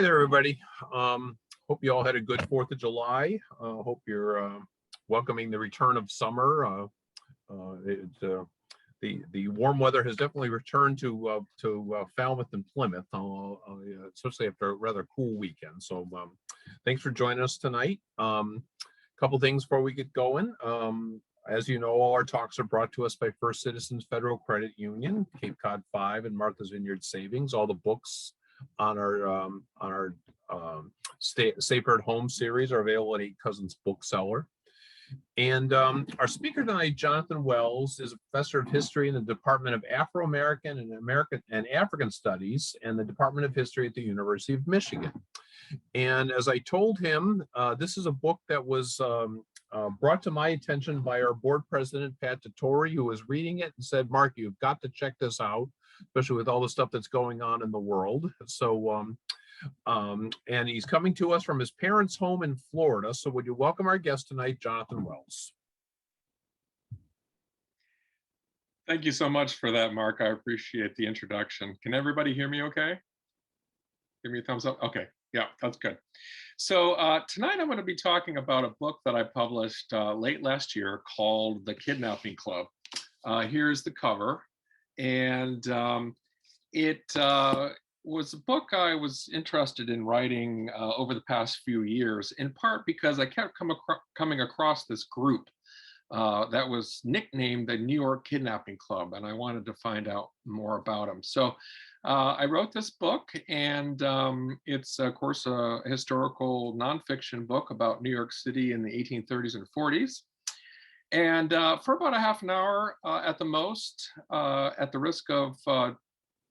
Hey there, everybody. Hope you all had a good 4th of July. Hope you're welcoming the return of summer. The warm weather has definitely returned to Falmouth and Plymouth, especially after a rather cool weekend. So thanks for joining us tonight. Couple things before we get going. As you know, all our talks are brought to us by First Citizens Federal Credit Union, Cape Cod 5, and Martha's Vineyard Savings. All the books on our Safer at Home series are available at Eight Cousins Bookseller. And our speaker tonight, Jonathan Wells, is a professor of history in the Department of Afro-American and African Studies and the Department of History at the University of Michigan. And as I told him, this is a book that was brought to my attention by our board president, Pat Tottori, who was reading it and said, Mark, you've got to check this out, especially with all the stuff that's going on in the world. So, and he's coming to us from his parents' home in Florida. So would you welcome our guest tonight, Jonathan Wells? Thank you so much for that, Mark. I appreciate the introduction. Can everybody hear me okay? Give me a thumbs up. Okay, yeah, that's good. So tonight I'm going to be talking about a book that I published late last year called The Kidnapping Club. Here's the cover. And it was a book I was interested in writing over the past few years, in part because I kept coming across this group that was nicknamed the New York Kidnapping Club, and I wanted to find out more about them. So I wrote this book, and it's, of course, a historical nonfiction book about New York City in the 1830s and 40s. And for about a half an hour at the most, at the risk of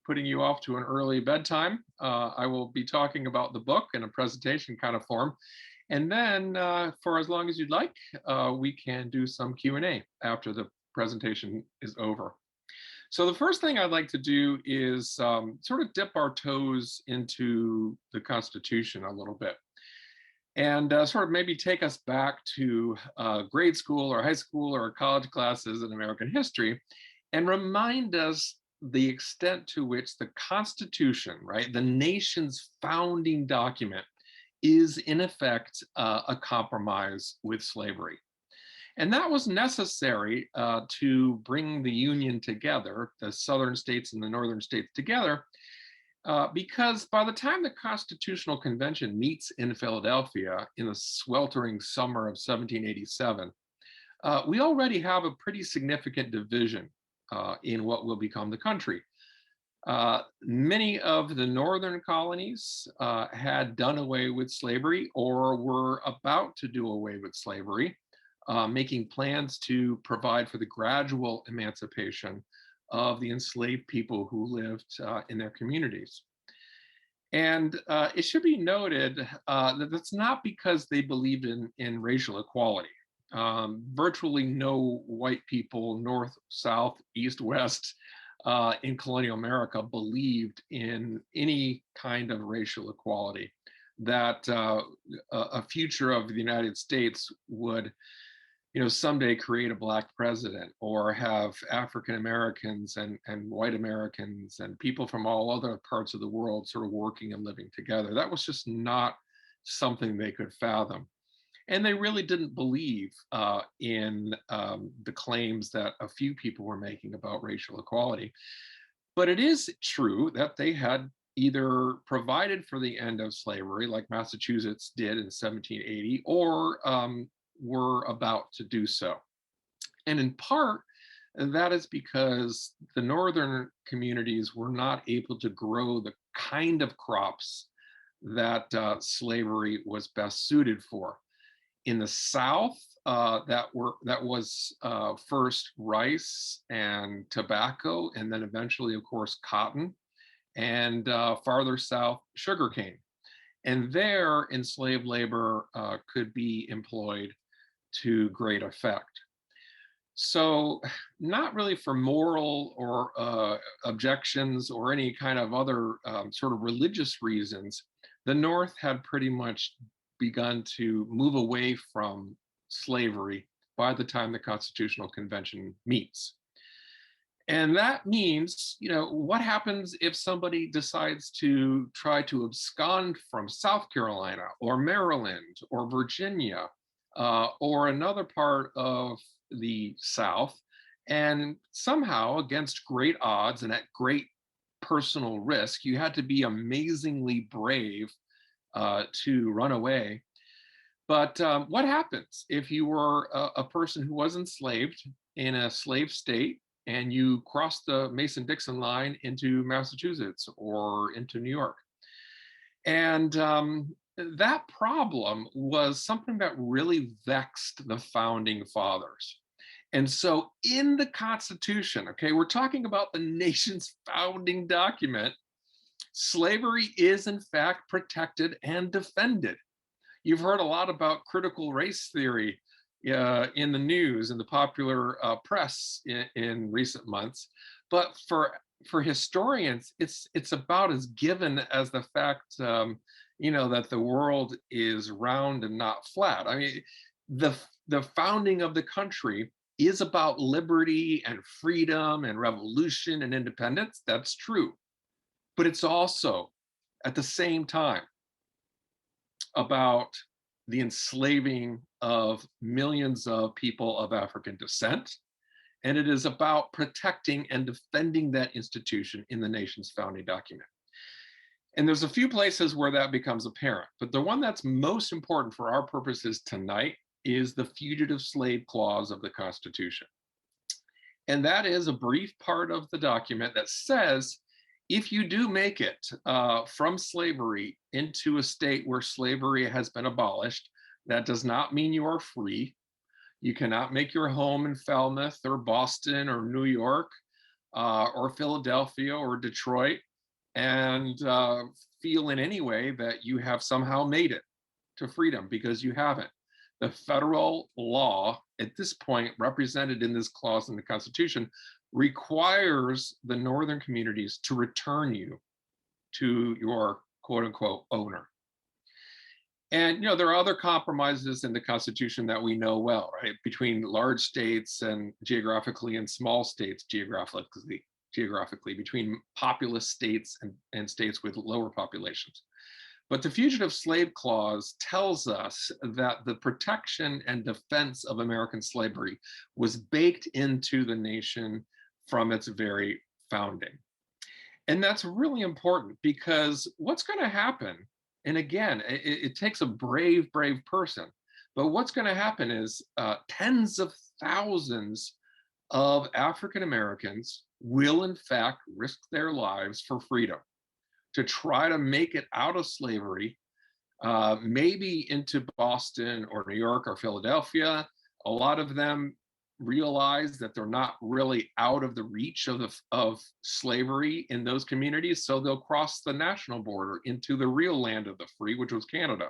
putting you off to an early bedtime, I will be talking about the book in a presentation kind of form. And then for as long as you'd like, we can do some Q&A after the presentation is over. So the first thing I'd like to do is sort of dip our toes into the Constitution a little bit, and sort of maybe take us back to grade school or high school or college classes in American history, and remind us the extent to which the Constitution, right, the nation's founding document, is in effect a compromise with slavery. And that was necessary to bring the Union together, the southern states and the northern states together, because by the time the Constitutional Convention meets in Philadelphia in the sweltering summer of 1787, we already have a pretty significant division in what will become the country. Many of the northern colonies had done away with slavery or were about to do away with slavery, making plans to provide for the gradual emancipation of the enslaved people who lived in their communities. And it should be noted that that's not because they believed in racial equality. Virtually no white people, north, south, east, west, in colonial America believed in any kind of racial equality, that a future of the United States would someday create a Black president or have African Americans and white Americans and people from all other parts of the world sort of working and living together. That was just not something they could fathom. And they really didn't believe in the claims that a few people were making about racial equality. But it is true that they had either provided for the end of slavery, like Massachusetts did in 1780, or were about to do so. And in part, that is because the northern communities were not able to grow the kind of crops that slavery was best suited for. In the South, that was first rice and tobacco, and then eventually, of course, cotton, and farther south, sugarcane. And there, enslaved labor could be employed to great effect. So not really for moral or objections or any kind of other sort of religious reasons, the North had pretty much begun to move away from slavery by the time the Constitutional Convention meets. And that means, what happens if somebody decides to try to abscond from South Carolina or Maryland or Virginia or another part of the South, and somehow, against great odds and at great personal risk, you had to be amazingly brave to run away. But what happens if you were a person who was enslaved in a slave state and you crossed the Mason-Dixon line into Massachusetts or into New York? And that problem was something that really vexed the founding fathers. And so in the Constitution, okay, we're talking about the nation's founding document, slavery is in fact protected and defended. You've heard a lot about critical race theory in the news and the popular press in recent months, but for historians, it's about as given as the fact that the world is round and not flat. I mean, the founding of the country is about liberty and freedom and revolution and independence. That's true, but it's also at the same time about the enslaving of millions of people of African descent. And it is about protecting and defending that institution in the nation's founding document. And there's a few places where that becomes apparent, but the one that's most important for our purposes tonight is the Fugitive Slave Clause of the Constitution. And that is a brief part of the document that says, if you do make it from slavery into a state where slavery has been abolished, that does not mean you are free. You cannot make your home in Falmouth or Boston or New York or Philadelphia or Detroit and feel in any way that you have somehow made it to freedom, because you haven't. The federal law at this point, represented in this clause in the Constitution, requires the northern communities to return you to your quote unquote owner. And there are other compromises in the Constitution that we know well, right? Between large states and geographically and small states geographically, between populous states and states with lower populations. But the Fugitive Slave Clause tells us that the protection and defense of American slavery was baked into the nation from its very founding. And that's really important, because what's going to happen, and again, it takes a brave person, but what's going to happen is tens of thousands of African Americans will in fact risk their lives for freedom, to try to make it out of slavery, maybe into Boston or New York or Philadelphia. A lot of them realize that they're not really out of the reach of slavery in those communities, so they'll cross the national border into the real land of the free, which was Canada.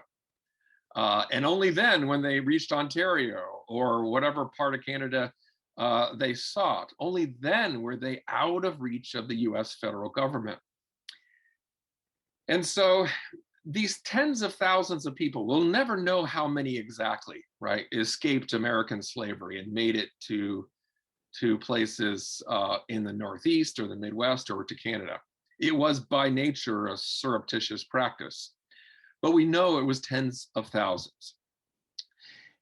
And only then, when they reached Ontario or whatever part of Canada they sought, only then were they out of reach of the US federal government. And so these tens of thousands of people, we'll never know how many exactly, right, escaped American slavery and made it to places in the Northeast or the Midwest or to Canada. It was by nature a surreptitious practice, but we know it was tens of thousands.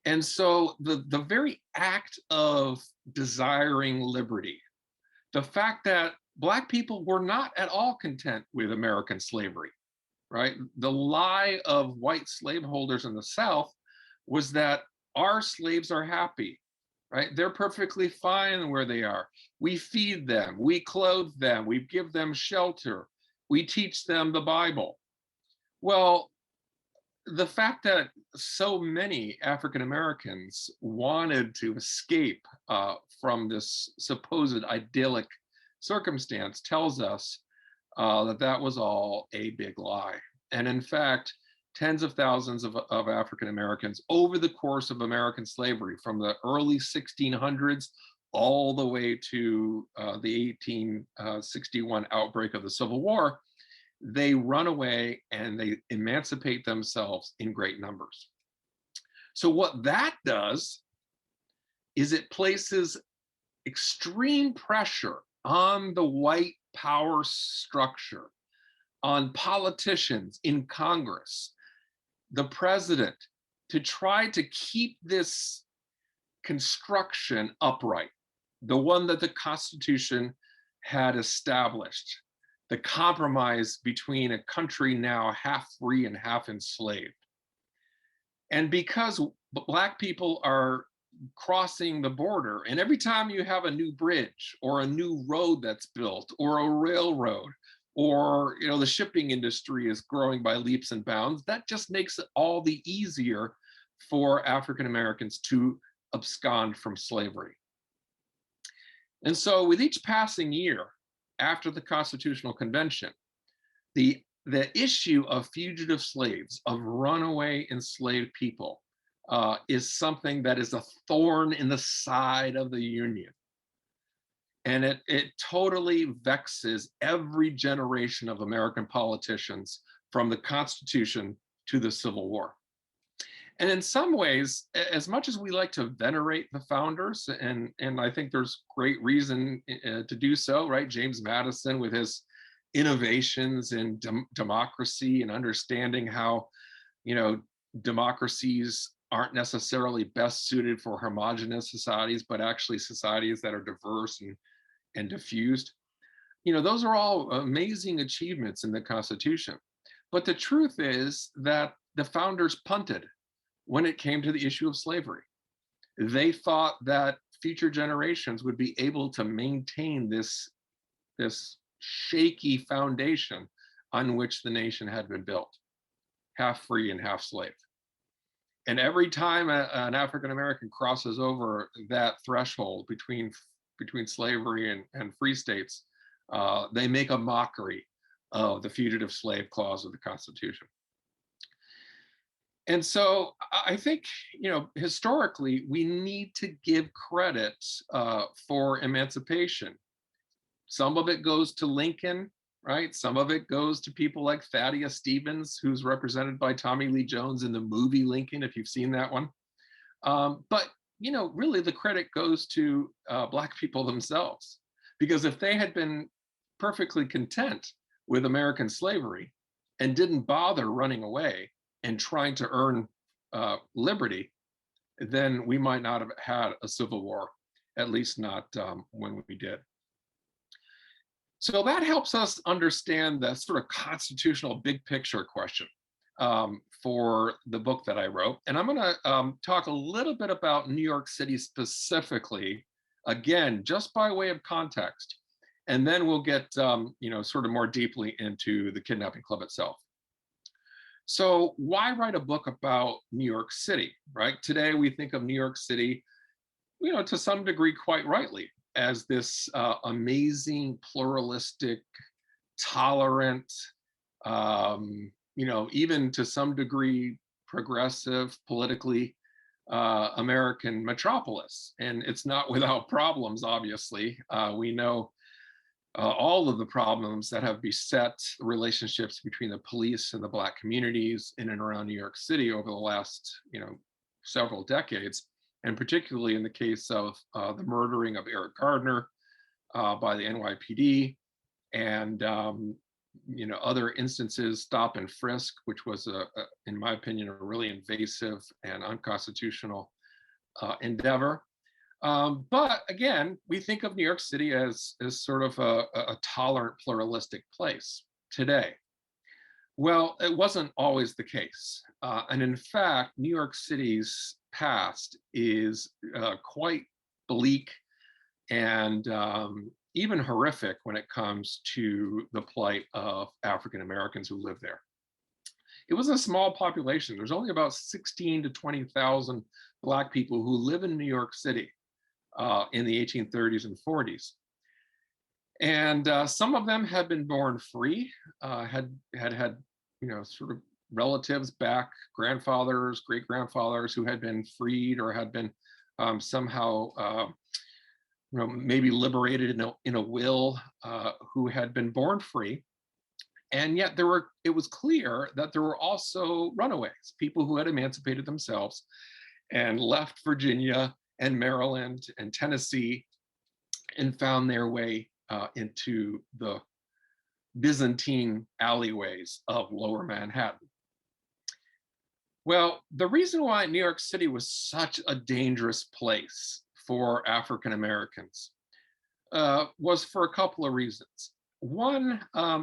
And so the very act of desiring liberty, the fact that Black people were not at all content with American slavery, right? The lie of white slaveholders in the South was that our slaves are happy, right? They're perfectly fine where they are. We feed them, we clothe them, we give them shelter, we teach them the Bible. Well, the fact that so many African Americans wanted to escape from this supposed idyllic circumstance tells us that was all a big lie. And in fact, tens of thousands of African Americans over the course of American slavery, from the early 1600s all the way to the 1861 outbreak of the Civil War, they run away and they emancipate themselves in great numbers. So what that does is it places extreme pressure on the white power structure, on politicians in Congress, the president, to try to keep this construction upright, the one that the Constitution had established, the compromise between a country now half free and half enslaved. And because Black people are crossing the border, and every time you have a new bridge or a new road that's built or a railroad, or the shipping industry is growing by leaps and bounds, that just makes it all the easier for African Americans to abscond from slavery. And so with each passing year after the Constitutional Convention, the issue of fugitive slaves, of runaway enslaved people, is something that is a thorn in the side of the Union. And it totally vexes every generation of American politicians from the Constitution to the Civil War. And in some ways, as much as we like to venerate the founders, and I think there's great reason to do so, right? James Madison with his innovations in democracy and understanding how, democracies aren't necessarily best suited for homogenous societies, but actually societies that are diverse and diffused. Those are all amazing achievements in the Constitution. But the truth is that the founders punted when it came to the issue of slavery. They thought that future generations would be able to maintain this shaky foundation on which the nation had been built, half free and half slave. And every time an African American crosses over that threshold between slavery and free states, they make a mockery of the fugitive slave clause of the Constitution. And so I think, historically, we need to give credit for emancipation. Some of it goes to Lincoln, right? Some of it goes to people like Thaddeus Stevens, who's represented by Tommy Lee Jones in the movie Lincoln, if you've seen that one. But, really the credit goes to Black people themselves, because if they had been perfectly content with American slavery and didn't bother running away and trying to earn liberty, then we might not have had a civil war, at least not when we did. So that helps us understand the sort of constitutional big picture question for the book that I wrote. And I'm going to talk a little bit about New York City specifically, again, just by way of context. And then we'll get, sort of more deeply into the Kidnapping Club itself. So why write a book about New York City, right? Today we think of New York City, to some degree quite rightly, as this amazing, pluralistic, tolerant, even to some degree progressive, politically American metropolis. And it's not without problems, obviously. We know all of the problems that have beset the relationships between the police and the Black communities in and around New York City over the last, several decades, and particularly in the case of the murdering of Eric Gardner by the NYPD, and other instances, stop and frisk, which was, in my opinion, a really invasive and unconstitutional endeavor. But again, we think of New York City as sort of a tolerant, pluralistic place today. Well, it wasn't always the case. And in fact, New York City's past is quite bleak and even horrific when it comes to the plight of African Americans who live there. It was a small population. There's only about 16 to 20,000 Black people who live in New York City in the 1830s and 40s. And some of them had been born free, had sort of relatives back, grandfathers, great-grandfathers who had been freed or had been somehow maybe liberated in a will, who had been born free. And yet it was clear that there were also runaways, people who had emancipated themselves and left Virginia and Maryland and Tennessee and found their way into the Byzantine alleyways of lower Manhattan. Well, the reason why New York City was such a dangerous place for African Americans was for a couple of reasons. One,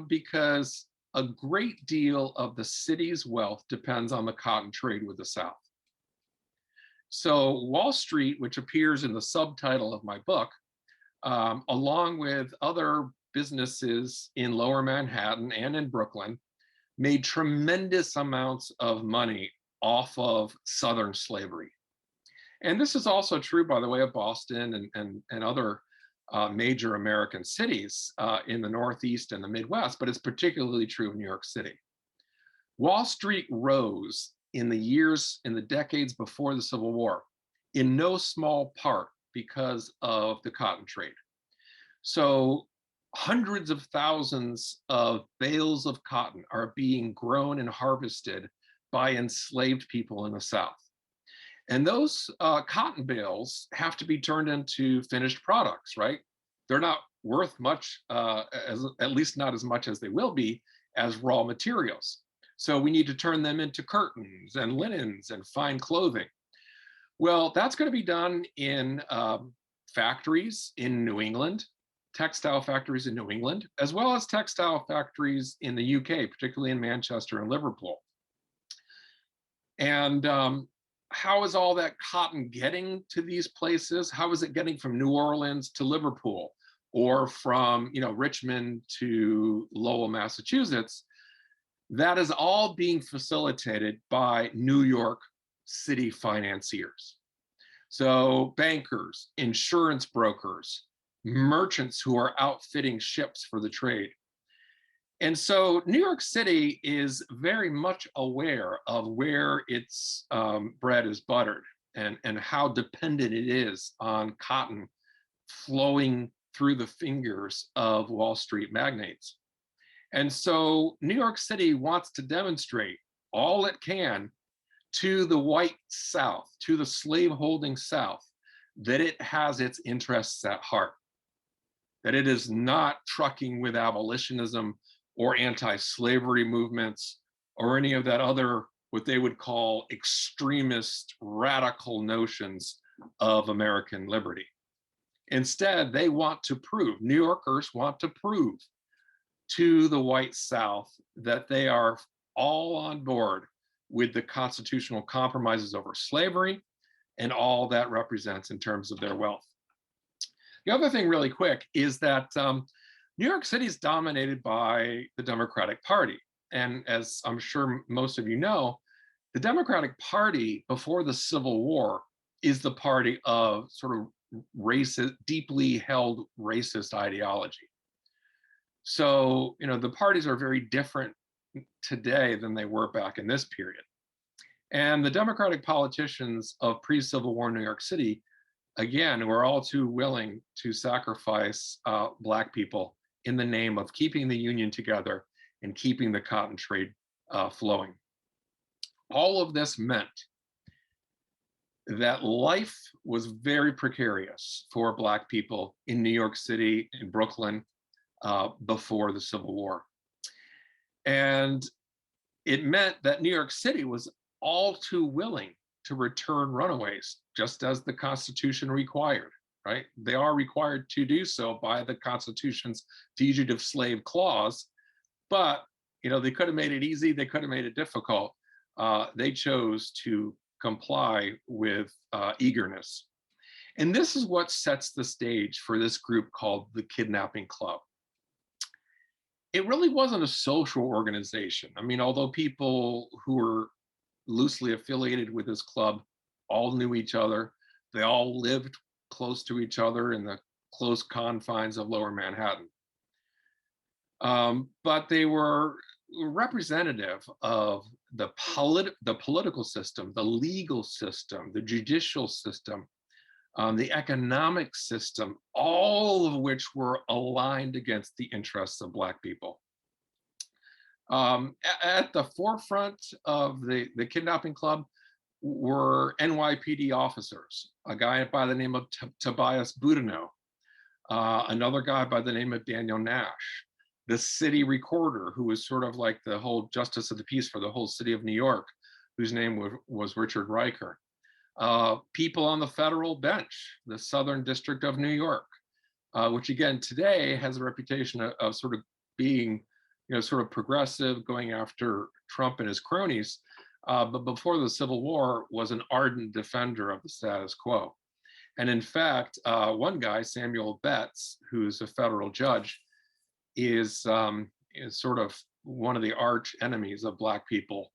because a great deal of the city's wealth depends on the cotton trade with the South. So Wall Street, which appears in the subtitle of my book, along with other businesses in lower Manhattan and in Brooklyn, made tremendous amounts of money off of Southern slavery. And this is also true, by the way, of Boston and other major American cities in the Northeast and the Midwest, but it's particularly true of New York City. Wall Street rose in the decades before the Civil War, in no small part because of the cotton trade. So hundreds of thousands of bales of cotton are being grown and harvested by enslaved people in the South. And those cotton bales have to be turned into finished products, right? They're not worth much, at least not as much as they will be, as raw materials. So we need to turn them into curtains and linens and fine clothing. Well, that's going to be done in factories in New England, textile factories in New England, as well as textile factories in the UK, particularly in Manchester and Liverpool. And how is all that cotton getting to these places? How is it getting from New Orleans to Liverpool, or from Richmond to Lowell, Massachusetts? That is all being facilitated by New York City financiers. So bankers, insurance brokers, merchants who are outfitting ships for the trade. And so New York City is very much aware of where its bread is buttered and how dependent it is on cotton flowing through the fingers of Wall Street magnates. And so New York City wants to demonstrate all it can to the white South, to the slave-holding South, that it has its interests at heart, that it is not trucking with abolitionism or anti-slavery movements or any of that other, what they would call extremist radical notions of American liberty. Instead, they want to prove, New Yorkers want to prove to the white South that they are all on board with the constitutional compromises over slavery and all that represents in terms of their wealth. The other thing really quick is that New York City is dominated by the Democratic Party. And as I'm sure most of you know, the Democratic Party before the Civil War is the party of sort of racist, deeply held racist ideology. So, the parties are very different today than they were back in this period. And the Democratic politicians of pre-Civil War New York City, again, were all too willing to sacrifice Black people in the name of keeping the Union together and keeping the cotton trade flowing. All of this meant that life was very precarious for Black people in New York City, in Brooklyn, before the Civil War. And it meant that New York City was all too willing to return runaways, just as the Constitution required, right? They are required to do so by the Constitution's Fugitive Slave Clause, but they could have made it easy, they could have made it difficult. They chose to comply with eagerness. And this is what sets the stage for this group called the Kidnapping Club. It really wasn't a social organization. I mean, although people who were loosely affiliated with this club all knew each other, they all lived close to each other in the close confines of lower Manhattan. But they were representative of the political system, the legal system, the judicial system, the economic system, all of which were aligned against the interests of Black people. At the forefront of the Kidnapping Club were NYPD officers, a guy by the name of Tobias Boudinot, another guy by the name of Daniel Nash, the city recorder, who was sort of like the whole justice of the peace for the whole city of New York, whose name was Richard Riker. People on the federal bench, the Southern District of New York, which again today has a reputation of sort of being, sort of progressive, going after Trump and his cronies, but before the Civil War was an ardent defender of the status quo. And in fact, one guy, Samuel Betts, who's a federal judge, is sort of one of the arch enemies of Black people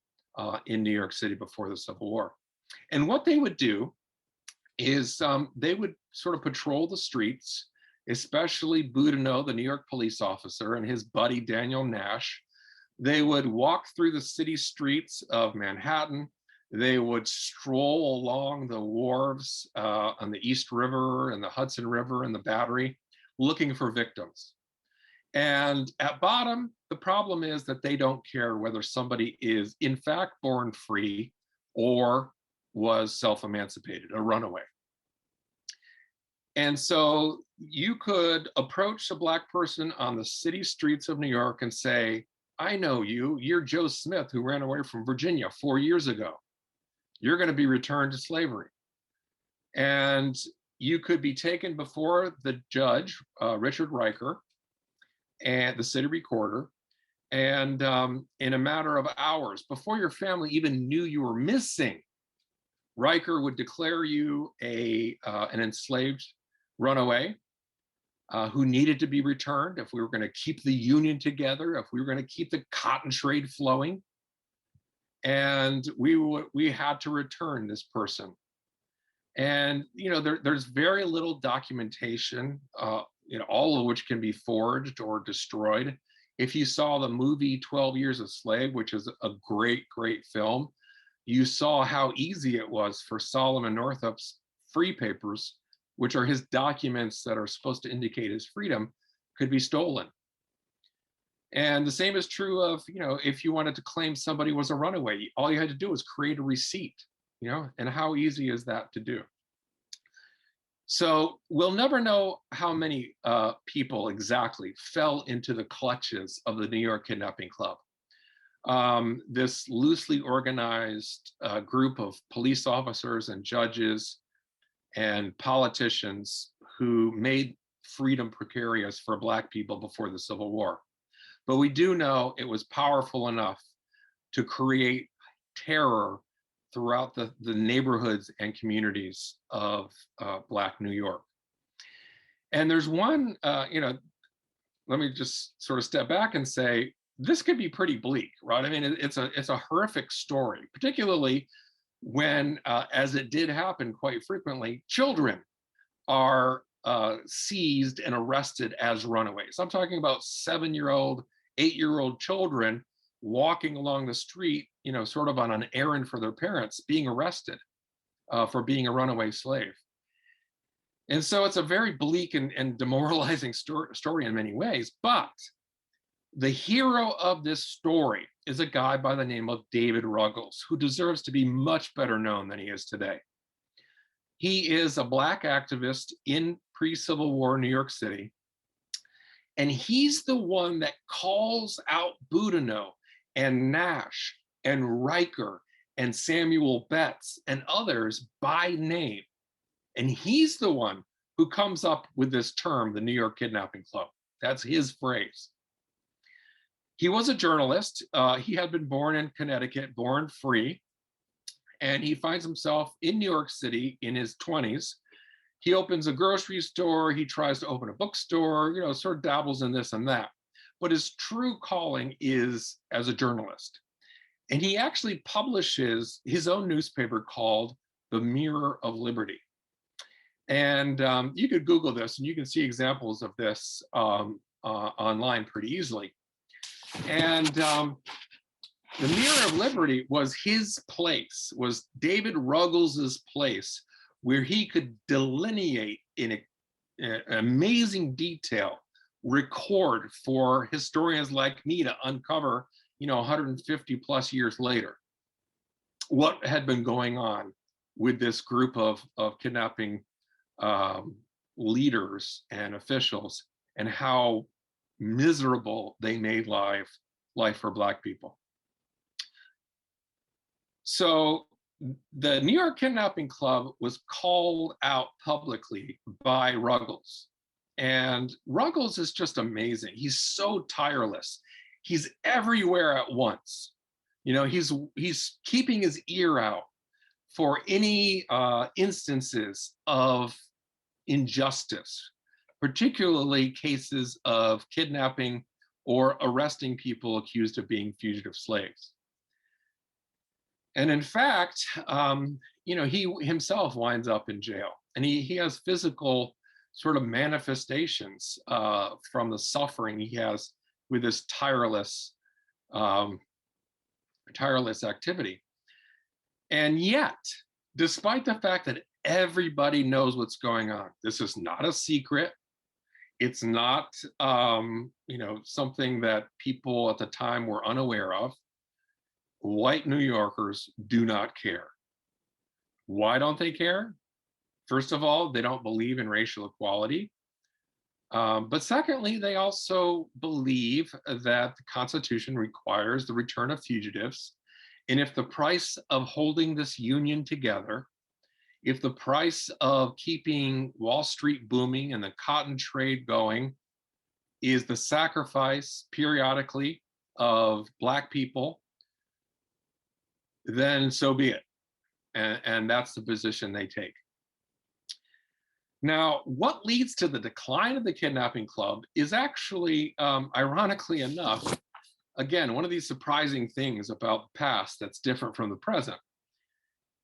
in New York City before the Civil War. And what they would do is they would sort of patrol the streets, especially Boudinot, the New York police officer, and his buddy Daniel Nash. They would walk through the city streets of Manhattan. They would stroll along the wharves on the East River and the Hudson River and the Battery, looking for victims. And at bottom, the problem is that they don't care whether somebody is in fact born free or was self-emancipated, a runaway. And so you could approach a Black person on the city streets of New York and say, I know you, you're Joe Smith who ran away from Virginia 4 years ago. You're going to be returned to slavery. And you could be taken before the judge, Richard Riker, and the city recorder. And in a matter of hours, before your family even knew you were missing, Riker would declare you an enslaved runaway who needed to be returned if we were going to keep the Union together, if we were going to keep the cotton trade flowing. And we had to return this person. And there's very little documentation, all of which can be forged or destroyed. If you saw the movie 12 Years a Slave, which is a great, great film, you saw how easy it was for Solomon Northup's free papers, which are his documents that are supposed to indicate his freedom, could be stolen. And the same is true of, if you wanted to claim somebody was a runaway, all you had to do was create a receipt, and how easy is that to do? So we'll never know how many people exactly fell into the clutches of the New York Kidnapping Club. This loosely organized group of police officers and judges and politicians who made freedom precarious for Black people before the Civil War. But we do know it was powerful enough to create terror throughout the neighborhoods and communities of Black New York. And there's one, let me just sort of step back and say, this could be pretty bleak, right? I mean, it's a horrific story, particularly when, as it did happen quite frequently, children are seized and arrested as runaways. I'm talking about 7-year-old, 8-year-old children walking along the street, sort of on an errand for their parents, being arrested for being a runaway slave. And so it's a very bleak and demoralizing story in many ways. But the hero of this story is a guy by the name of David Ruggles, who deserves to be much better known than he is today. He is a Black activist in pre-Civil War New York City. And he's the one that calls out Boudinot and Nash and Riker and Samuel Betts and others by name. And he's the one who comes up with this term, the New York Kidnapping Club. That's his phrase. He was a journalist. He had been born in Connecticut, born free. And he finds himself in New York City in his 20s. He opens a grocery store. He tries to open a bookstore, sort of dabbles in this and that. But his true calling is as a journalist. And he actually publishes his own newspaper called The Mirror of Liberty. And you could Google this and you can see examples of this online pretty easily. And the Mirror of Liberty was his place, was David Ruggles's place, where he could delineate in an amazing detail, record for historians like me to uncover, 150 plus years later, what had been going on with this group of kidnapping leaders and officials and how miserable they made life for Black people. So the New York Kidnapping Club was called out publicly by Ruggles. And Ruggles is just amazing. He's so tireless. He's everywhere at once. You know, he's keeping his ear out for any instances of injustice, particularly cases of kidnapping or arresting people accused of being fugitive slaves. And in fact, you know, he himself winds up in jail, and he has physical sort of manifestations from the suffering he has with this tireless activity. And yet, despite the fact that everybody knows what's going on, this is not a secret. It's not, you know, something that people at the time were unaware of. White New Yorkers do not care. Why don't they care? First of all, they don't believe in racial equality. But secondly, they also believe that the Constitution requires the return of fugitives. And if the price of holding this union together, if the price of keeping Wall Street booming and the cotton trade going is the sacrifice periodically of Black people, then so be it. And that's the position they take. Now, what leads to the decline of the Kidnapping Club is actually, ironically enough, again, one of these surprising things about the past that's different from the present,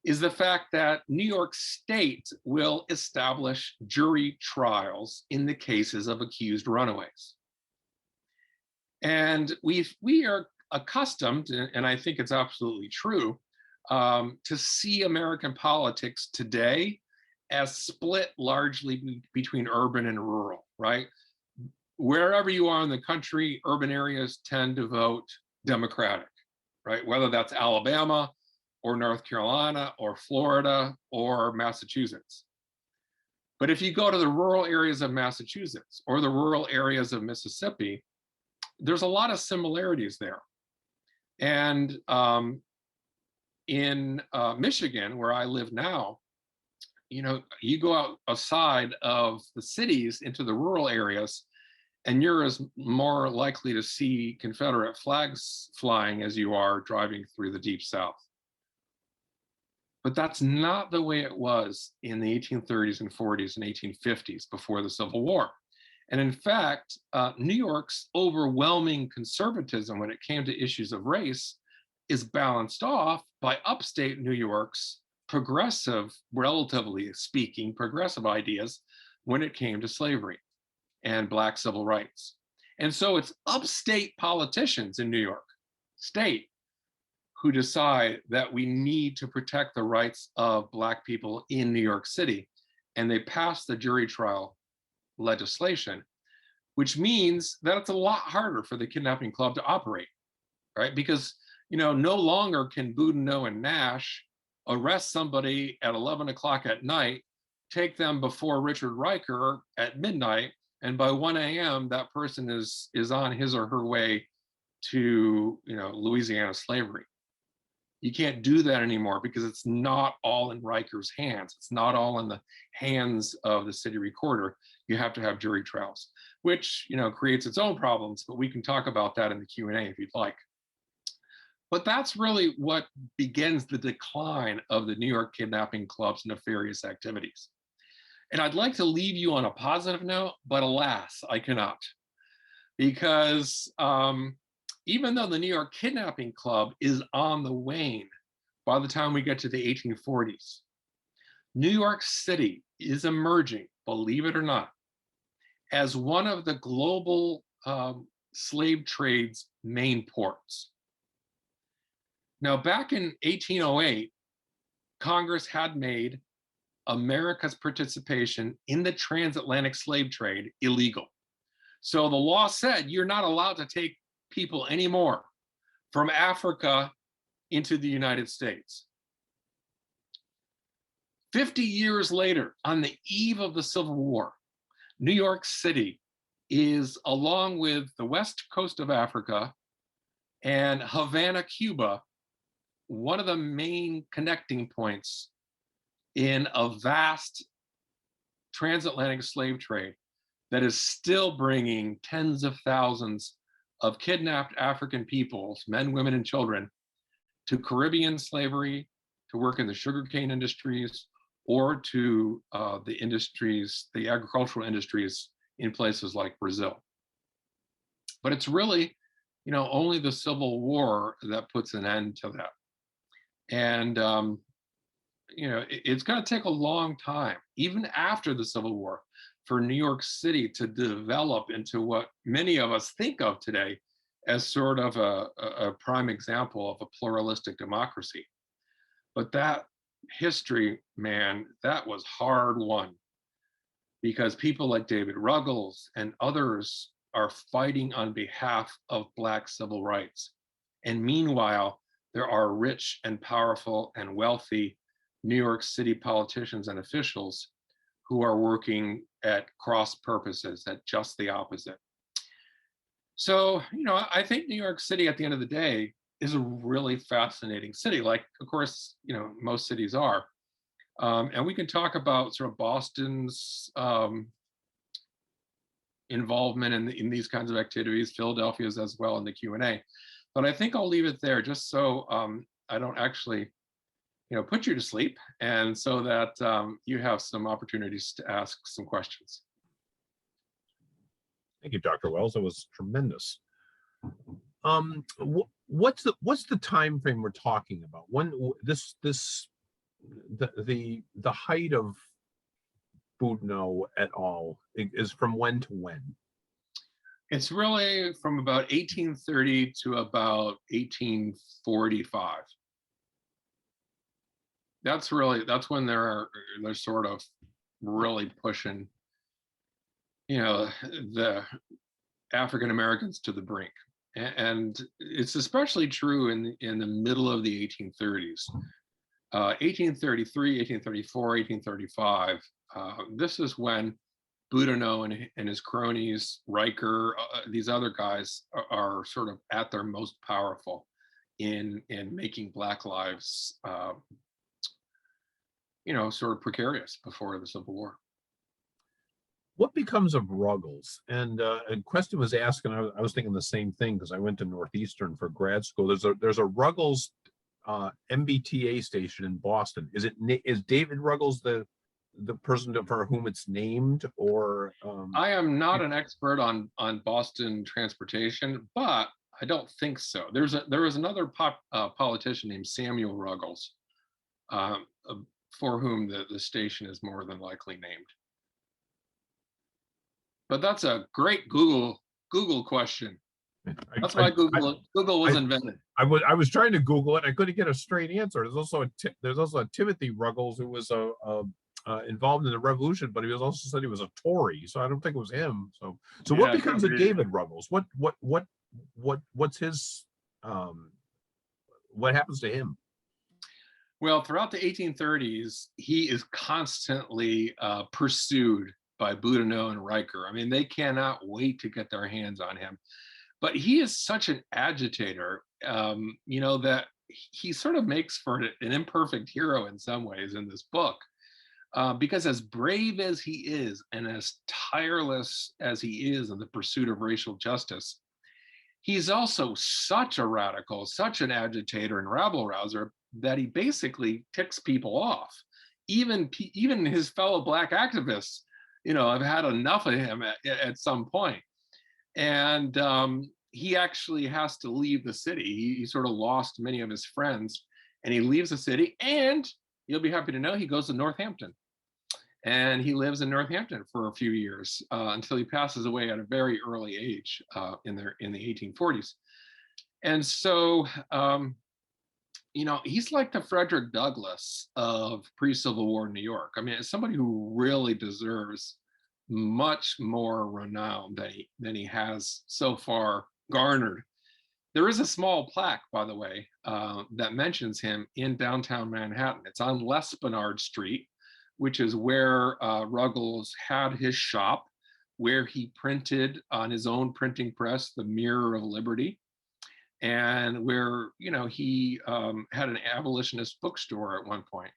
is the fact that New York State will establish jury trials in the cases of accused runaways. And we are accustomed, and I think it's absolutely true, to see American politics today as split largely between urban and rural, right? Wherever you are in the country, urban areas tend to vote Democratic, right? Whether that's Alabama or North Carolina or Florida or Massachusetts. But if you go to the rural areas of Massachusetts or the rural areas of Mississippi, there's a lot of similarities there. And in Michigan, where I live now, you know, you go outside of the cities into the rural areas, and you're as more likely to see Confederate flags flying as you are driving through the Deep South. But that's not the way it was in the 1830s and 40s and 1850s before the Civil War. And in fact, New York's overwhelming conservatism when it came to issues of race is balanced off by upstate New York's progressive, relatively speaking, progressive ideas when it came to slavery and Black civil rights. And so it's upstate politicians in New York State who decide that we need to protect the rights of Black people in New York City. And they pass the jury trial legislation, which means that it's a lot harder for the Kidnapping Club to operate, right? Because, you know, no longer can Boudinot and Nash arrest somebody at 11 o'clock at night, take them before Richard Riker at midnight, and by 1 a.m. that person is on his or her way to, you know, Louisiana slavery. You can't do that anymore because it's not all in Riker's hands. It's not all in the hands of the city recorder. You have to have jury trials, which, you know, creates its own problems, but we can talk about that in the Q&A if you'd like. But that's really what begins the decline of the New York Kidnapping Club's nefarious activities. And I'd like to leave you on a positive note, but alas, I cannot. Because even though the New York Kidnapping Club is on the wane by the time we get to the 1840s, New York City is emerging, believe it or not, as one of the global slave trade's main ports. Now, back in 1808, Congress had made America's participation in the transatlantic slave trade illegal. So the law said you're not allowed to take people anymore from Africa into the United States. 50 years later, on the eve of the Civil War, New York City is, along with the west coast of Africa and Havana, Cuba, one of the main connecting points in a vast transatlantic slave trade that is still bringing tens of thousands of kidnapped African peoples, men, women, and children, to Caribbean slavery, to work in the sugarcane industries, or to the industries, the agricultural industries in places like Brazil. But it's really, only the Civil War that puts an end to that. And it's going to take a long time, even after the Civil War, for New York City to develop into what many of us think of today as sort of a prime example of a pluralistic democracy. But that history, man, that was hard won, because people like David Ruggles and others are fighting on behalf of Black civil rights. And meanwhile, there are rich and powerful and wealthy New York City politicians and officials who are working at cross purposes, at just the opposite. So, I think New York City, at the end of the day, is a really fascinating city, like, of course, most cities are. And we can talk about sort of Boston's involvement in these kinds of activities, Philadelphia's as well in the Q&A. But I think I'll leave it there, just so I don't actually put you to sleep, and so that you have some opportunities to ask some questions. Thank you, Dr. Wells. That was tremendous. What's the time frame we're talking about? When the height of Boudinot et al. Is from when to when? It's really from about 1830 to about 1845. That's when they're sort of really pushing, the African Americans to the brink. And it's especially true in the middle of the 1830s. 1833, 1834, 1835. This is when Boudinot and his cronies, Riker, these other guys are sort of at their most powerful in making Black lives, sort of precarious before the Civil War. What becomes of Ruggles? And a question was asked, and I was thinking the same thing, because I went to Northeastern for grad school. There's a Ruggles MBTA station in Boston. Is David Ruggles the person for whom it's named, or? I am not an expert on Boston transportation, but I don't think so. There was another politician named Samuel Ruggles, for whom the station is more than likely named. But that's a great Google question. That's why Google was invented. I was trying to Google it. I couldn't get a straight answer. There's also a Timothy Ruggles who was involved in the revolution, but he was also said he was a Tory, so I don't think it was him. So yeah, what becomes of David Ruggles? What's his what happens to him? Well, throughout the 1830s, he is constantly pursued by Boudinot and Riker. I mean, they cannot wait to get their hands on him. But he is such an agitator, that he sort of makes for an imperfect hero in some ways in this book. Because as brave as he is and as tireless as he is in the pursuit of racial justice, he's also such a radical, such an agitator and rabble rouser that he basically ticks people off. Even his fellow Black activists, have had enough of him at some point. And he actually has to leave the city. He sort of lost many of his friends, and he leaves the city, and you'll be happy to know he goes to Northampton. And he lives in Northampton for a few years until he passes away at a very early age in the 1840s. And so, he's like the Frederick Douglass of pre-Civil War New York. I mean, it's somebody who really deserves much more renown than he has so far garnered. There is a small plaque, by the way, that mentions him in downtown Manhattan. It's on L'Esplanade Street, which is where Ruggles had his shop, where he printed on his own printing press, the Mirror of Liberty, and where, he had an abolitionist bookstore at one point.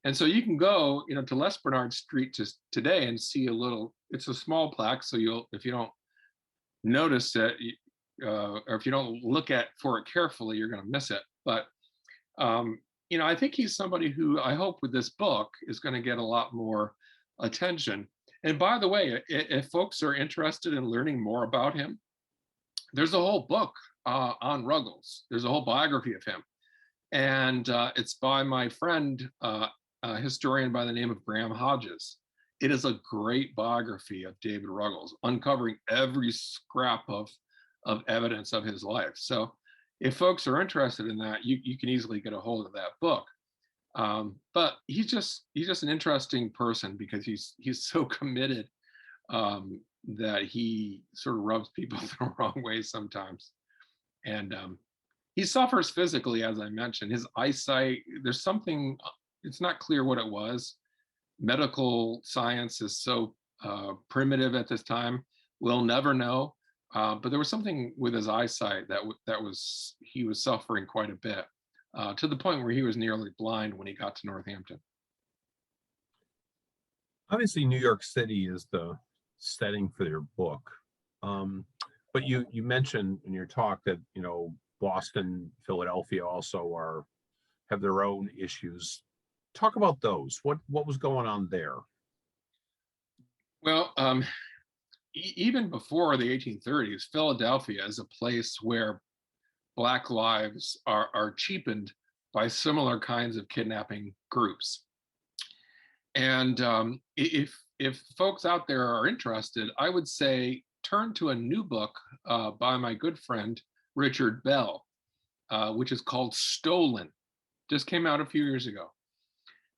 And so you can go, to Les Bernard Street today and see it's a small plaque. So if you don't notice it, or if you don't look for it carefully, you're going to miss it. But, I think he's somebody who I hope with this book is going to get a lot more attention. And by the way, if folks are interested in learning more about him, there's a whole book on Ruggles. There's a whole biography of him. And it's by my friend, a historian by the name of Graham Hodges. It is a great biography of David Ruggles, uncovering every scrap of evidence of his life. So if folks are interested in that, you can easily get a hold of that book. But he's just an interesting person because he's so committed that he sort of rubs people the wrong way sometimes. And he suffers physically, as I mentioned. His eyesight, there's something, it's not clear what it was. Medical science is so primitive at this time. We'll never know. But there was something with his eyesight he was suffering quite a bit, to the point where he was nearly blind when he got to Northampton. Obviously, New York City is the setting for your book. But you mentioned in your talk that, Boston, Philadelphia also have their own issues. Talk about those. What was going on there? Well, even before the 1830s, Philadelphia is a place where Black lives are cheapened by similar kinds of kidnapping groups. And if folks out there are interested, I would say turn to a new book by my good friend Richard Bell, which is called Stolen. Just came out a few years ago,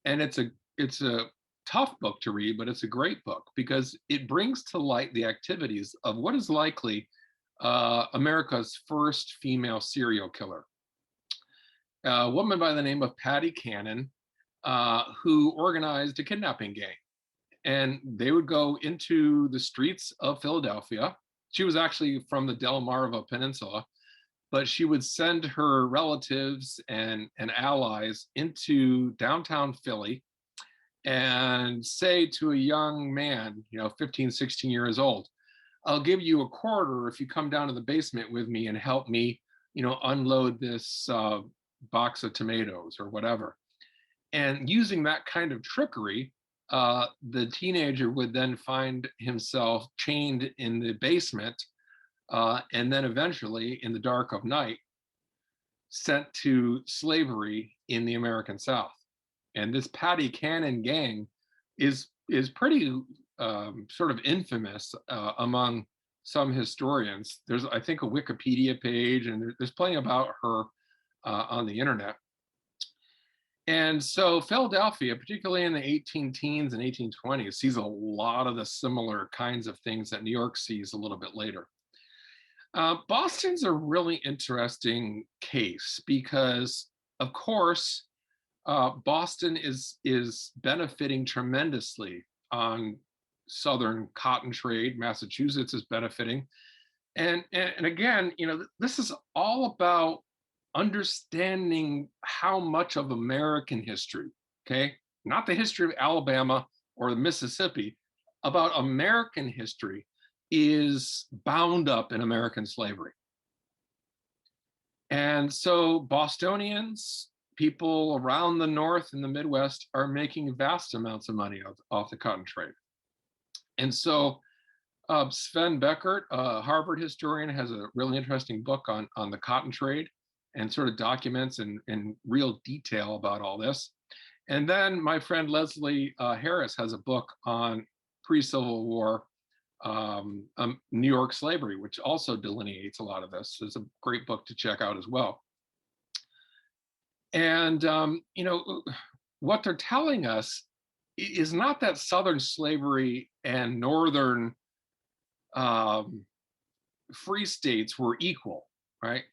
and it's a tough book to read, but it's a great book because it brings to light the activities of what is likely America's first female serial killer, a woman by the name of Patty Cannon, who organized a kidnapping gang. And they would go into the streets of Philadelphia. She was actually from the Delmarva Peninsula, but she would send her relatives and allies into downtown Philly and say to a young man, 15, 16 years old, I'll give you a quarter if you come down to the basement with me and help me, unload this box of tomatoes or whatever. And using that kind of trickery, the teenager would then find himself chained in the basement, and then eventually in the dark of night sent to slavery in the American South. And this Patty Cannon gang is pretty sort of infamous among some historians. There's, I think, a Wikipedia page, and there's plenty about her on the internet. And so Philadelphia, particularly in the 18 teens and 1820s, sees a lot of the similar kinds of things that New York sees a little bit later. Boston's a really interesting case because, of course, Boston is benefiting tremendously on Southern cotton trade. Massachusetts is benefiting. And again, this is all about understanding how much of American history, okay, not the history of Alabama or the Mississippi, about American history is bound up in American slavery. And so Bostonians, people around the North and the Midwest, are making vast amounts of money off the cotton trade. And so Sven Beckert, a Harvard historian, has a really interesting book on the cotton trade and sort of documents in real detail about all this. And then my friend Leslie Harris has a book on pre-Civil War New York slavery, which also delineates a lot of this. It's a great book to check out as well. And, what they're telling us is not that Southern slavery and Northern free states were equal, right?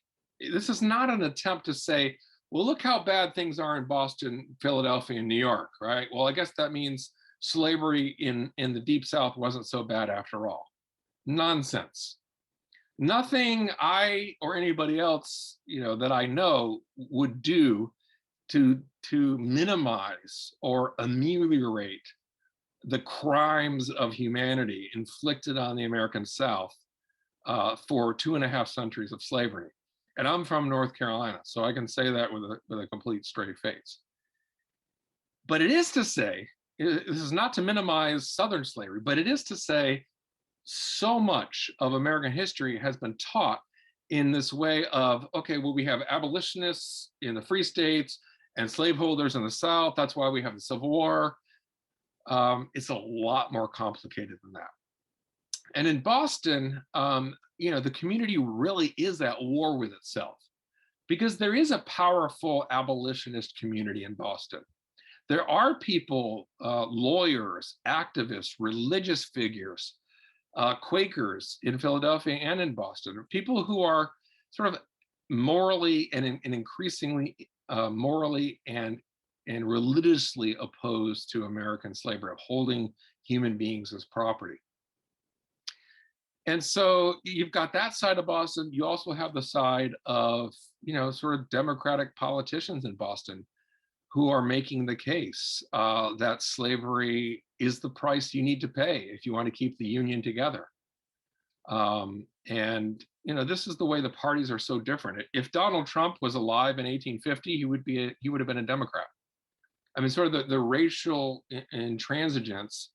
This is not an attempt to say, well, look how bad things are in Boston, Philadelphia, and New York, right? Well, I guess that means slavery in the Deep South wasn't so bad after all. Nonsense. Nothing I or anybody else, that I know would do to minimize or ameliorate the crimes of humanity inflicted on the American South for 2.5 centuries of slavery. And I'm from North Carolina, so I can say that with a complete straight face. But it is to say, this is not to minimize Southern slavery, but it is to say so much of American history has been taught in this way of, okay, well, we have abolitionists in the free states and slaveholders in the South. That's why we have the Civil War. It's a lot more complicated than that. And in Boston, the community really is at war with itself, because there is a powerful abolitionist community in Boston. There are people, lawyers, activists, religious figures, Quakers in Philadelphia and in Boston, people who are sort of morally and increasingly morally and religiously opposed to American slavery, of holding human beings as property. And so you've got that side of Boston. You also have the side of, sort of Democratic politicians in Boston who are making the case that slavery is the price you need to pay if you want to keep the Union together. This is the way the parties are so different. If Donald Trump was alive in 1850, he would have been a Democrat. I mean, sort of the racial intransigence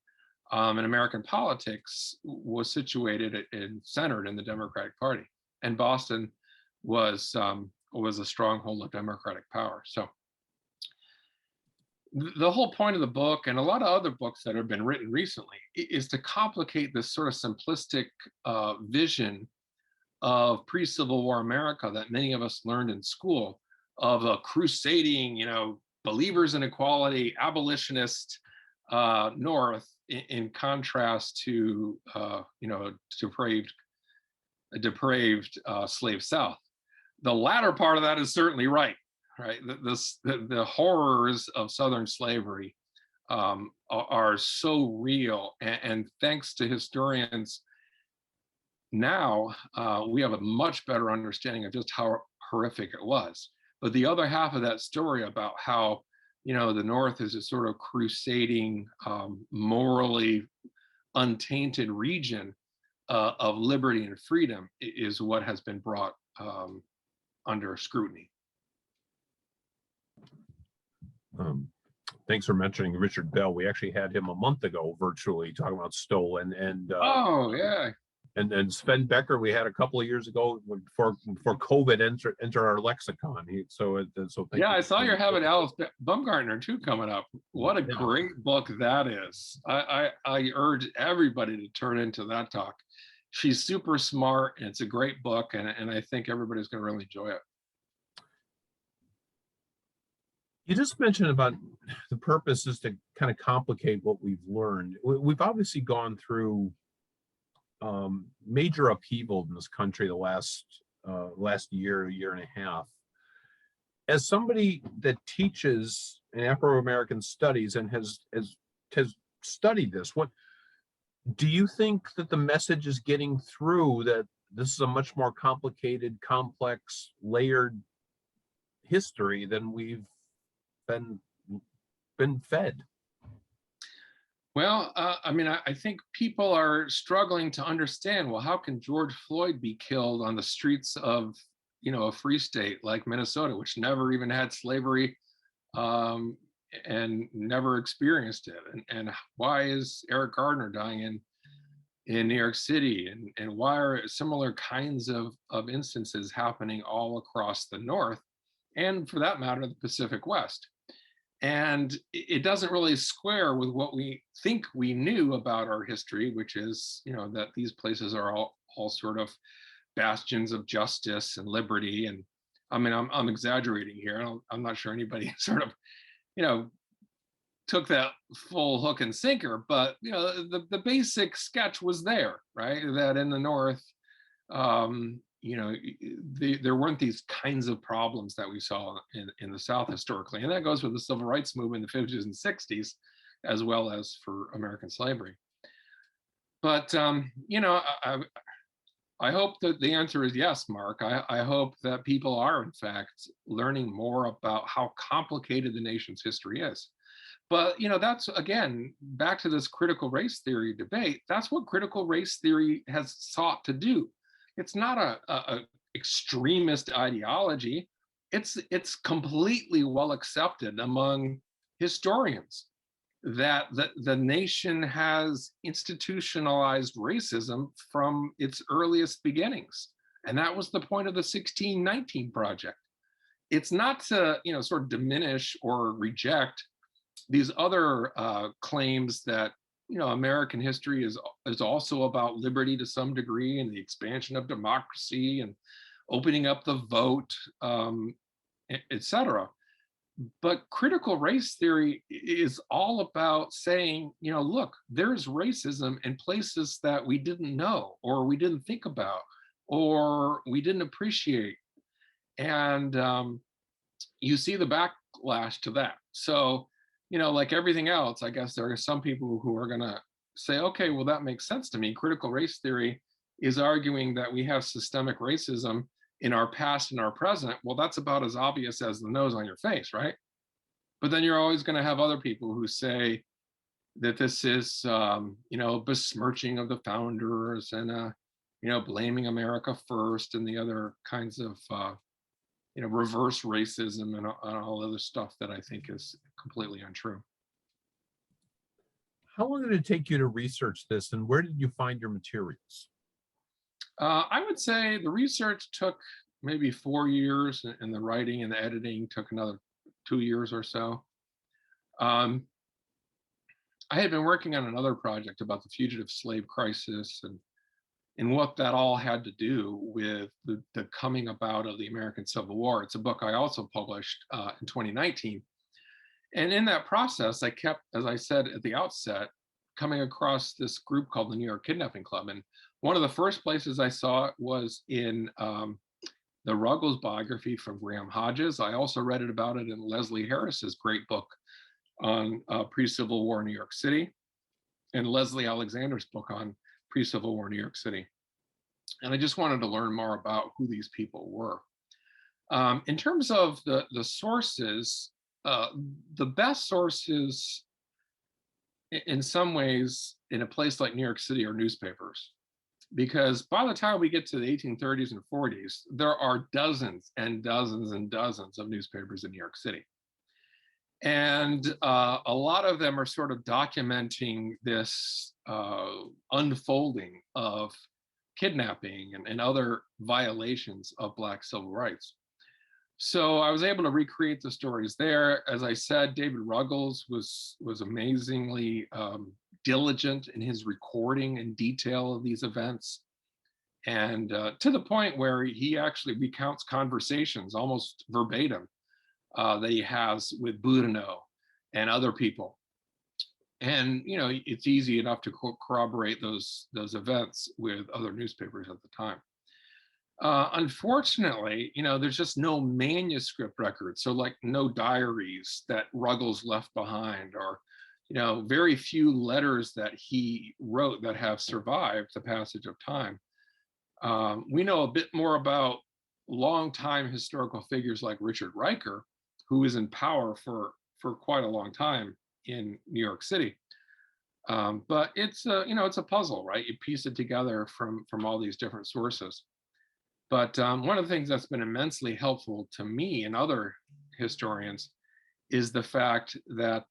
in American politics was situated and centered in the Democratic Party, and Boston was a stronghold of Democratic power. So the whole point of the book, and a lot of other books that have been written recently, is to complicate this sort of simplistic vision of pre-Civil War America that many of us learned in school, of a crusading, believers in equality, abolitionist North, in contrast to, a depraved slave South. The latter part of that is certainly right. Right, the horrors of Southern slavery are so real, and thanks to historians, now we have a much better understanding of just how horrific it was. But the other half of that story about how, the North is a sort of crusading, morally untainted region of liberty and freedom is what has been brought under scrutiny. Thanks for mentioning Richard Bell. We actually had him a month ago virtually talking about Stoll and oh yeah, and Sven Becker we had a couple of years ago before COVID enter our lexicon. Yeah, I saw you're having Alice Baumgartner too coming up. What a great book that is. I urge everybody to turn into that talk. She's super smart, and it's a great book, and I think everybody's going to really enjoy it. You just mentioned about the purpose is to kind of complicate what we've learned. We've obviously gone through major upheaval in this country the last year and a half. As somebody that teaches in Afro-American studies and has studied this, what do you think that the message is getting through, that this is a much more complicated, complex, layered history than we've been fed? Well, I think people are struggling to understand, well, how can George Floyd be killed on the streets of, a free state like Minnesota, which never even had slavery and never experienced it? And why is Eric Gardner dying in New York City? And why are similar kinds of instances happening all across the North, and for that matter, the Pacific West? And it doesn't really square with what we think we knew about our history, which is, that these places are all sort of bastions of justice and liberty. And I'm exaggerating here. I'm not sure anybody sort of, took that full hook and sinker, but the basic sketch was there, right? That in the North, there weren't these kinds of problems that we saw in the South historically. And that goes with the civil rights movement in the 50s and 60s, as well as for American slavery. But, I hope that the answer is yes, Mark. I hope that people are, in fact, learning more about how complicated the nation's history is. But that's, again, back to this critical race theory debate. That's what critical race theory has sought to do. It's not a extremist ideology. It's completely well accepted among historians that the nation has institutionalized racism from its earliest beginnings. And that was the point of the 1619 Project. It's not to, sort of diminish or reject these other claims that, American history is also about liberty to some degree and the expansion of democracy and opening up the vote, et cetera. But critical race theory is all about saying, look, there's racism in places that we didn't know, or we didn't think about, or we didn't appreciate. And you see the backlash to that. So, like everything else, I guess there are some people who are going to say, okay, well, that makes sense to me. Critical race theory is arguing that we have systemic racism in our past and our present. Well, that's about as obvious as the nose on your face, right? But then you're always going to have other people who say that this is, besmirching of the founders and, blaming America first and the other kinds of, reverse racism and all other stuff that I think is completely untrue. How long did it take you to research this, and where did you find your materials? I would say the research took maybe 4 years, and the writing and the editing took another 2 years or so. I had been working on another project about the fugitive slave crisis and what that all had to do with the coming about of the American Civil War. It's a book I also published in 2019. And in that process, I kept, as I said at the outset, coming across this group called the New York Kidnapping Club. And one of the first places I saw it was in the Ruggles biography from Graham Hodges. I also read about it in Leslie Harris's great book on pre-Civil War New York City, and Leslie Alexander's book on pre-Civil War New York City. And I just wanted to learn more about who these people were. In terms of the sources, the best sources in some ways in a place like New York City are newspapers. Because by the time we get to the 1830s and 40s, there are dozens and dozens and dozens of newspapers in New York City. And a lot of them are sort of documenting this unfolding of kidnapping and other violations of Black civil rights. So I was able to recreate the stories there. As I said, David Ruggles was amazingly diligent in his recording and detail of these events. And to the point where he actually recounts conversations almost verbatim that he has with Boudinot and other people. And it's easy enough to corroborate those events with other newspapers at the time. Unfortunately, there's just no manuscript record. So like no diaries that Ruggles left behind, or, very few letters that he wrote that have survived the passage of time. We know a bit more about longtime historical figures like Richard Riker, who was in power for quite a long time in New York City. But it's a puzzle, right? You piece it together from all these different sources. But one of the things that's been immensely helpful to me and other historians is the fact that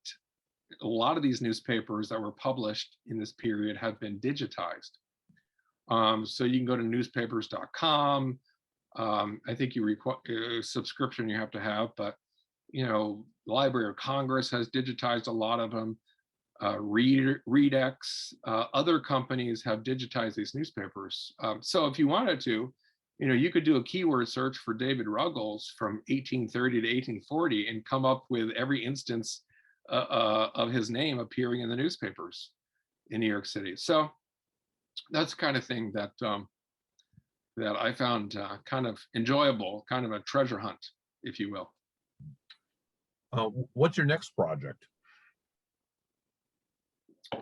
a lot of these newspapers that were published in this period have been digitized. So you can go to newspapers.com. I think you require a subscription you have to have, but the Library of Congress has digitized a lot of them. Redex, other companies have digitized these newspapers. So if you wanted to, you could do a keyword search for David Ruggles from 1830 to 1840 and come up with every instance of his name appearing in the newspapers in New York City. So that's the kind of thing that that I found kind of enjoyable, kind of a treasure hunt, if you will. What's your next project?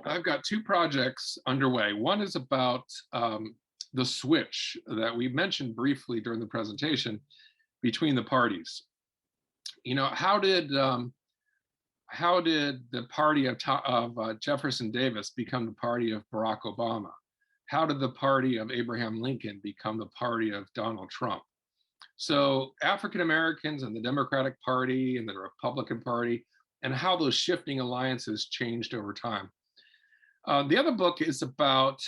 I've got two projects underway. One is about the switch that we mentioned briefly during the presentation between the parties. You know, how did the party of Jefferson Davis become the party of Barack Obama? How did the party of Abraham Lincoln become the party of Donald Trump? So African Americans and the Democratic Party and the Republican Party, and how those shifting alliances changed over time. The other book is about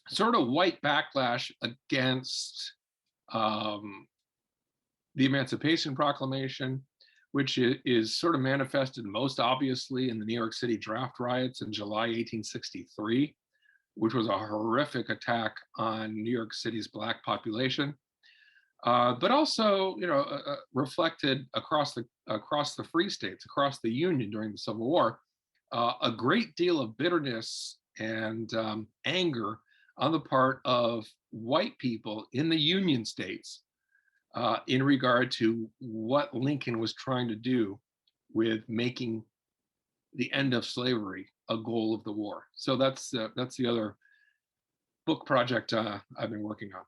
sort of white backlash against the Emancipation Proclamation, which is sort of manifested most obviously in the New York City draft riots in July 1863, which was a horrific attack on New York City's Black population, but also, you know, reflected across the free states, across the Union during the Civil War, a great deal of bitterness and anger on the part of white people in the Union states in regard to what Lincoln was trying to do with making the end of slavery a goal of the war. So that's the other book project I've been working on.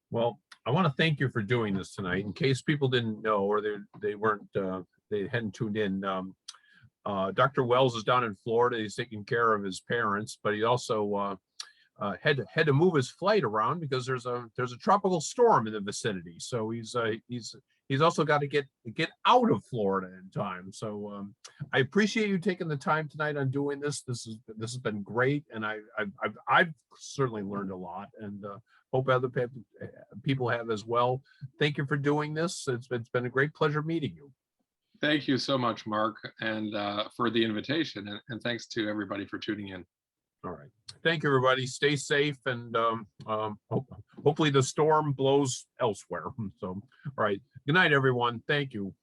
Well, I want to thank you for doing this tonight. In case people didn't know, or they hadn't tuned in, Dr. Wells is down in Florida. He's taking care of his parents, but he also had to move his flight around because there's a tropical storm in the vicinity. So he's also got to get out of Florida in time. So I appreciate you taking the time tonight on doing this. This has been great, and I've certainly learned a lot, and hope other people have as well. Thank you for doing this. It's been a great pleasure meeting you. Thank you so much, Mark, and for the invitation, and thanks to everybody for tuning in. All right. Thank you, everybody. Stay safe, and hopefully the storm blows elsewhere. So, all right. Good night, everyone. Thank you.